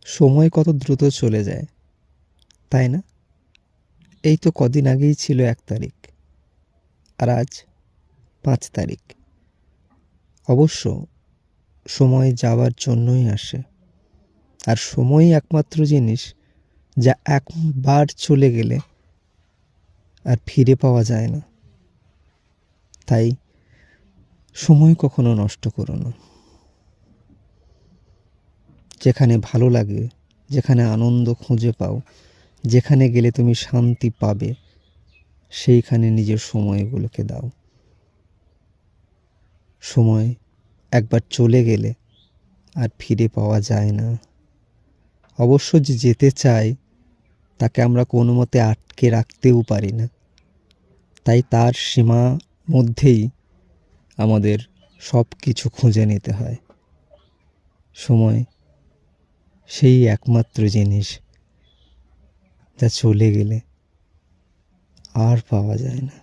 সময় কত দ্রুত চলে যায়, তাই না? এই তো কদিন আগেই ছিল ১ তারিখ, আর আজ ৫ তারিখ। অবশ্য সময় যাওয়ার জন্যই আসে, আর সময়ই একমাত্র জিনিস যা একবার চলে গেলে আর ফিরে পাওয়া যায় না। তাই সময় কখনো নষ্ট করো না। যেখানে ভালো লাগে, যেখানে আনন্দ খুঁজে পাও, যেখানে গেলে তুমি শান্তি পাবে, সেইখানে নিজের সময়গুলোকে দাও। সময় একবার চলে গেলে আর ফিরে পাওয়া যায় না। অবশ্য যে যেতে চায় তাকে আমরা কোনো মতে আটকে রাখতেও পারি না। তাই তার সীমা মধ্যেই আমাদের সব কিছু খুঁজে নিতে হয়। সময় সেই একমাত্র জিনিস যা চলে গেলে আর পাওয়া যায় না।